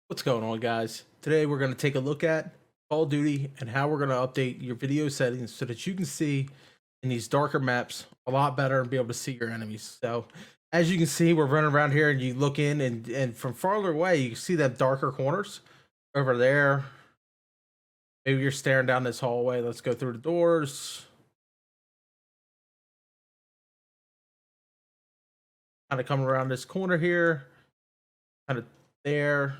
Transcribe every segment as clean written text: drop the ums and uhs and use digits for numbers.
What's going on, guys? Today we're going to take a look at Call of Duty and how we're going to update your video settings so that you can see in these darker maps a lot better and be able to see your enemies. So as you can see, we're running around here and you look in and from farther away you can see that darker corners over there. Maybe you're staring down this hallway. Let's go through the doors. Kind of come around this corner here, kind of there.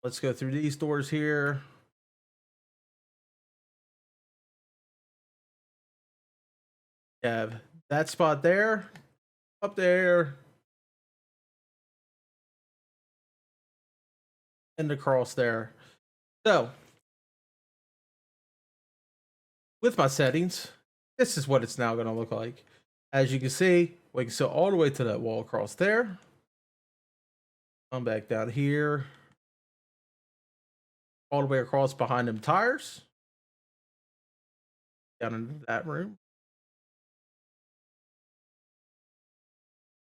Let's go through these doors here. You have that spot there, up there, and across there. So with my settings, this is what it's now going to look like. As you can see, we can go all the way to that wall across there. Come back down here, all the way across behind them tires, down into that room,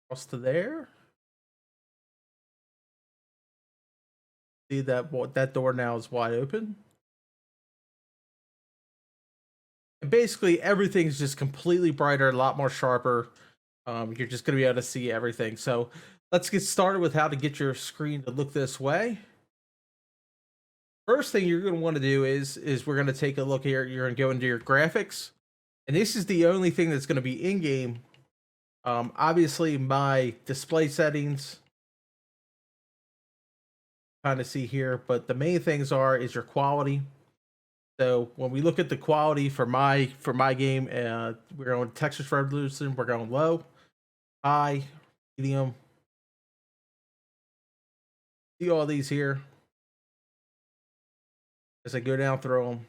across to there. See that door now is wide open. And basically everything's just completely brighter, a lot more sharper. You're just going to be able to see everything. So let's get started with how to get your screen to look this way. First thing you're going to want to do is we're going to take a look here. You're going to go into your graphics, and this is the only thing that's going to be in game. Obviously my display settings, kind of see here, but the main things is your quality. So when we look at the quality for my game, we're going texture resolution, we're going low, high, medium. See all these here as I go down through them.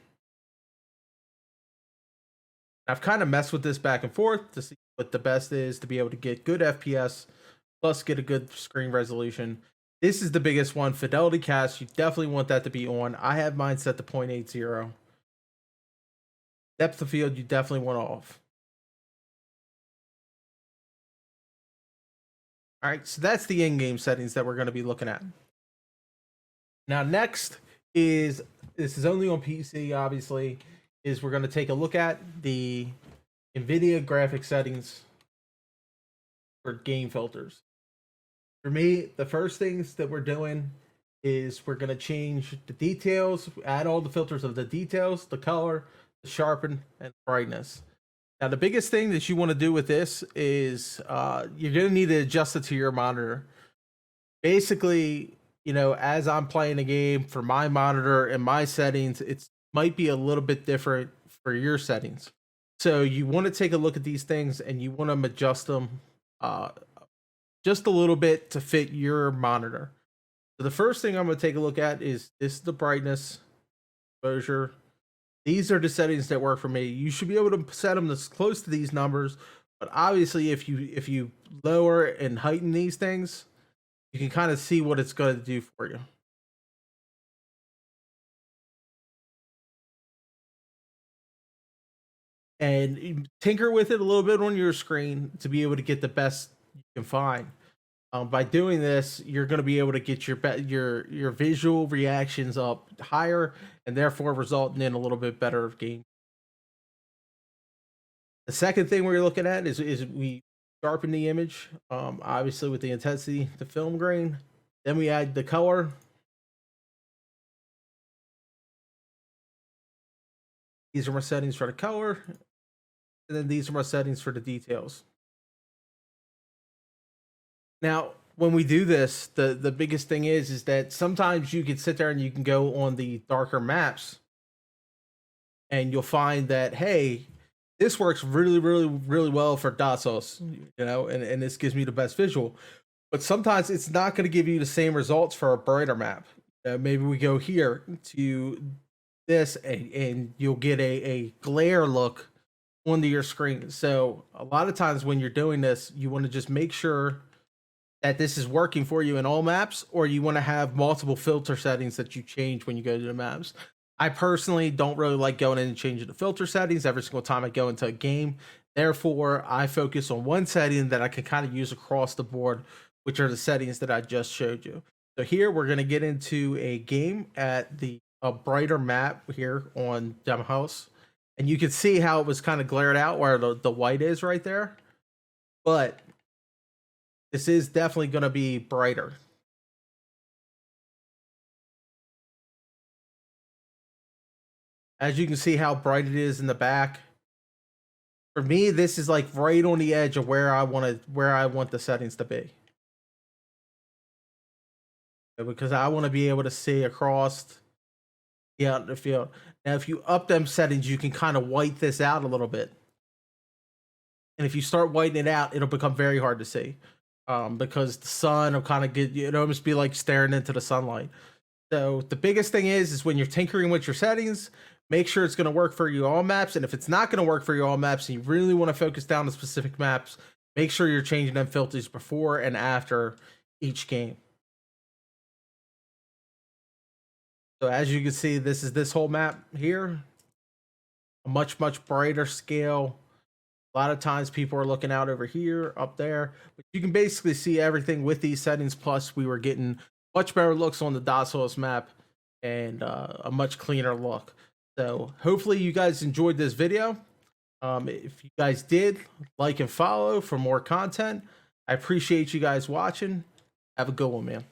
I've kind of messed with this back and forth to see what the best is to be able to get good FPS plus get a good screen resolution. This is the biggest one, fidelity cast. You definitely want that to be on. I have mine set to 0.80. Depth of field, you definitely want off. All right, so that's the in-game settings that we're going to be looking at. Now, next is, this is only on PC, obviously, is we're going to take a look at the Nvidia Graphics settings for game filters. For me, the first things that we're doing is we're going to change the details, add all the filters of the details, the color, the sharpen, and brightness. Now, the biggest thing that you want to do with this is you're going to need to adjust it to your monitor. Basically, you know, as I'm playing a game for my monitor and my settings, it might be a little bit different for your settings. So you want to take a look at these things and you want to adjust them just a little bit to fit your monitor. So the first thing I'm going to take a look at is the brightness, exposure. These are the settings that work for me. You should be able to set them as close to these numbers, but obviously if you lower and heighten these things, you can kind of see what it's going to do for you. And tinker with it a little bit on your screen to be able to get the best you can find. By doing this, you're going to be able to get your visual reactions up higher, and therefore resulting in a little bit better game. The second thing we're looking at is we sharpen the image, obviously with the intensity, the film grain. Then we add the color. These are my settings for the color, and then these are my settings for the details. Now, when we do this, the biggest thing is that sometimes you can sit there and you can go on the darker maps and you'll find that, hey, this works really, really, really well for DOSOS, you know, and this gives me the best visual. But sometimes it's not going to give you the same results for a brighter map. Maybe we go here to this and you'll get a glare look onto your screen. So a lot of times when you're doing this, you want to just make sure that this is working for you in all maps, or you want to have multiple filter settings that you change when you go to the maps. I personally don't really like going in and changing the filter settings every single time I go into a game. Therefore, I focus on one setting that I can kind of use across the board which are the settings that I just showed you. So here we're going to get into a game at a brighter map here on Demo House. And you can see how it was kind of glared out where the white is right there. But this is definitely going to be brighter. As you can see how bright it is in the back. For me, this is like right on the edge of where I want the settings to be. Because I want to be able to see across out in the field. Now, if you up them settings, you can kind of white this out a little bit. And if you start whitening it out, it'll become very hard to see. Because the sun will kind of it'll almost be like staring into the sunlight. So the biggest thing is when you're tinkering with your settings, make sure it's going to work for you all maps. And if it's not going to work for you all maps and you really want to focus down on specific maps, make sure you're changing them filters before and after each game. So as you can see, this is this whole map here. A much brighter scale. A lot of times people are looking out over here, up there. But you can basically see everything with these settings. Plus, we were getting much better looks on the DOSOS map and a much cleaner look. So hopefully you guys enjoyed this video. If you guys did, like and follow for more content. I appreciate you guys watching. Have a good one, man.